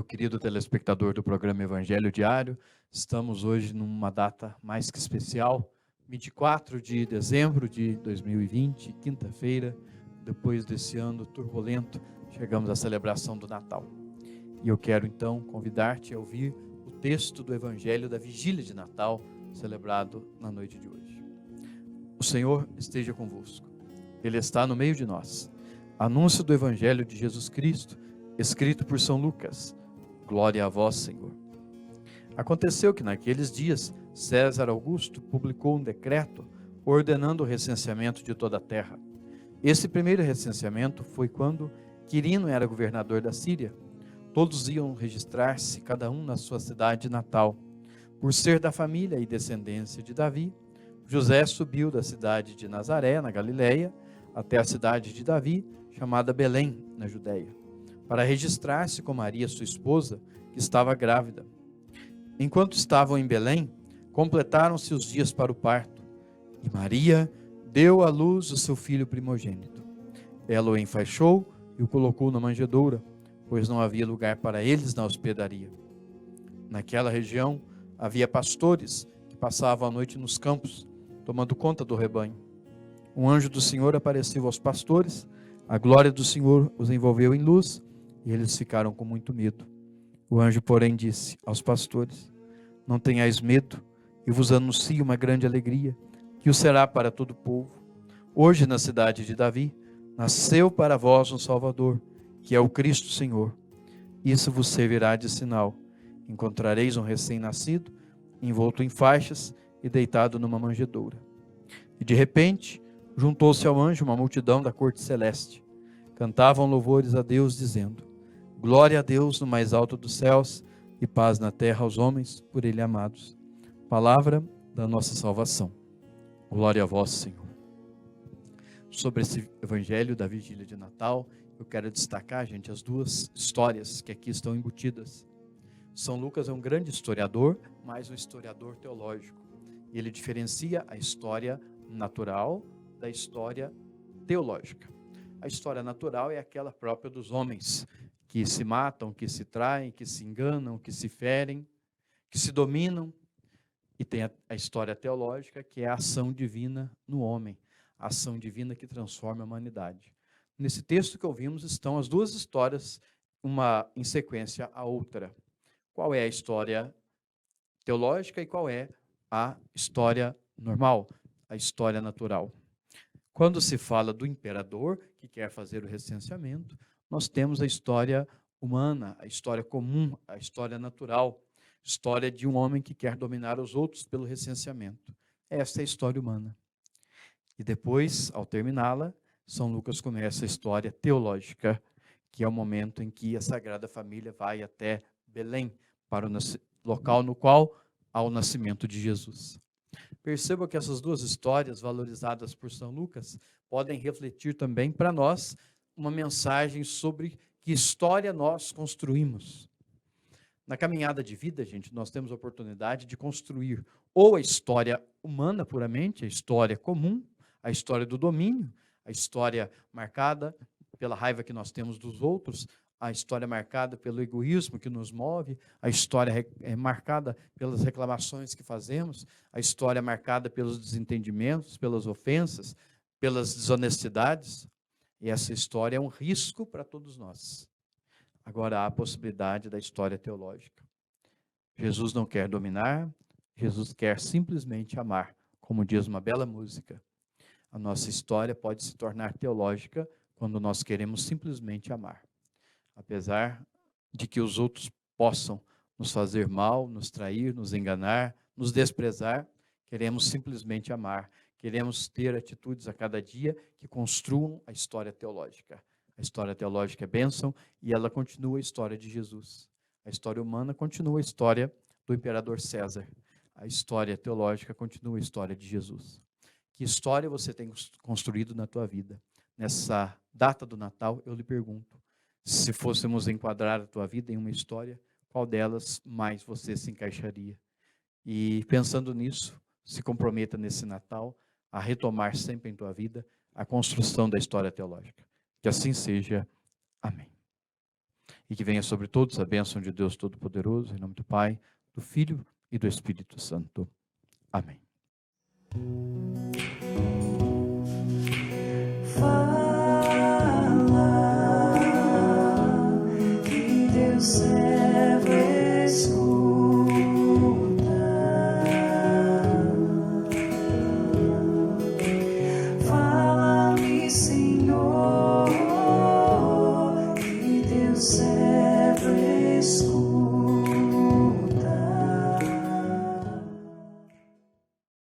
querido telespectador do programa Evangelho Diário. Estamos hoje numa data mais que especial, 24 de dezembro de 2020, quinta-feira. Depois desse ano turbulento, chegamos à celebração do Natal. E eu quero então convidar-te a ouvir o texto do Evangelho da Vigília de Natal, celebrado na noite de hoje. O Senhor esteja convosco. Ele está no meio de nós. Anúncio do Evangelho de Jesus Cristo, escrito por São Lucas. Glória a vós, Senhor. Aconteceu que naqueles dias César Augusto publicou um decreto ordenando o recenseamento de toda a terra. Esse primeiro recenseamento foi quando Quirino era governador da Síria. Todos iam registrar-se, cada um na sua cidade natal. Por ser da família e descendência de Davi, José subiu da cidade de Nazaré, na Galileia, até a cidade de Davi, chamada Belém, na Judéia, para registrar-se com Maria, sua esposa, que estava grávida. Enquanto estavam em Belém, completaram-se os dias para o parto, e Maria deu à luz o seu filho primogênito. Ela o enfaixou e o colocou na manjedoura, pois não havia lugar para eles na hospedaria. Naquela região havia pastores que passavam a noite nos campos, tomando conta do rebanho. Um anjo do Senhor apareceu aos pastores, a glória do Senhor os envolveu em luz, e eles ficaram com muito medo. O anjo, porém, disse aos pastores: não tenhais medo, eu vos anuncio uma grande alegria, que o será para todo o povo. Hoje, na cidade de Davi, nasceu para vós um Salvador, que é o Cristo Senhor. Isso vos servirá de sinal. Encontrareis um recém-nascido, envolto em faixas e deitado numa manjedoura. E de repente, juntou-se ao anjo uma multidão da corte celeste. Cantavam louvores a Deus, dizendo: glória a Deus no mais alto dos céus e paz na terra aos homens por Ele amados. Palavra da nossa salvação. Glória a vós, Senhor. Sobre esse Evangelho da Vigília de Natal, eu quero destacar, gente, as duas histórias que aqui estão embutidas. São Lucas é um grande historiador, mas um historiador teológico. E ele diferencia a história natural da história teológica. A história natural é aquela própria dos homens, que se matam, que se traem, que se enganam, que se ferem, que se dominam. E tem a história teológica, que é a ação divina no homem, a ação divina que transforma a humanidade. Nesse texto que ouvimos estão as duas histórias, uma em sequência à outra. Qual é a história teológica e qual é a história normal, a história natural? Quando se fala do imperador que quer fazer o recenseamento, nós temos a história humana, a história comum, a história natural, história de um homem que quer dominar os outros pelo recenseamento. Essa é a história humana. E depois, ao terminá-la, São Lucas começa a história teológica, que é o momento em que a Sagrada Família vai até Belém, para o local no qual há o nascimento de Jesus. Perceba que essas duas histórias, valorizadas por São Lucas, podem refletir também para nós uma mensagem sobre que história nós construímos. Na caminhada de vida, gente, nós temos a oportunidade de construir ou a história humana puramente, a história comum, a história do domínio, a história marcada pela raiva que nós temos dos outros, a história marcada pelo egoísmo que nos move, a história marcada pelas reclamações que fazemos, a história marcada pelos desentendimentos, pelas ofensas, pelas desonestidades. E essa história é um risco para todos nós. Agora há a possibilidade da história teológica. Jesus não quer dominar, Jesus quer simplesmente amar, como diz uma bela música. A nossa história pode se tornar teológica quando nós queremos simplesmente amar. Apesar de que os outros possam nos fazer mal, nos trair, nos enganar, nos desprezar, queremos simplesmente amar. Queremos ter atitudes a cada dia que construam a história teológica. A história teológica é bênção e ela continua a história de Jesus. A história humana continua a história do imperador César. A história teológica continua a história de Jesus. Que história você tem construído na tua vida? Nessa data do Natal, eu lhe pergunto, se fôssemos enquadrar a tua vida em uma história, qual delas mais você se encaixaria? E pensando nisso, se comprometa nesse Natal a retomar sempre em tua vida a construção da história teológica. Que assim seja. Amém. e que venha sobre todos a bênção de Deus Todo-Poderoso, em nome do Pai, do Filho e do Espírito Santo. Amém.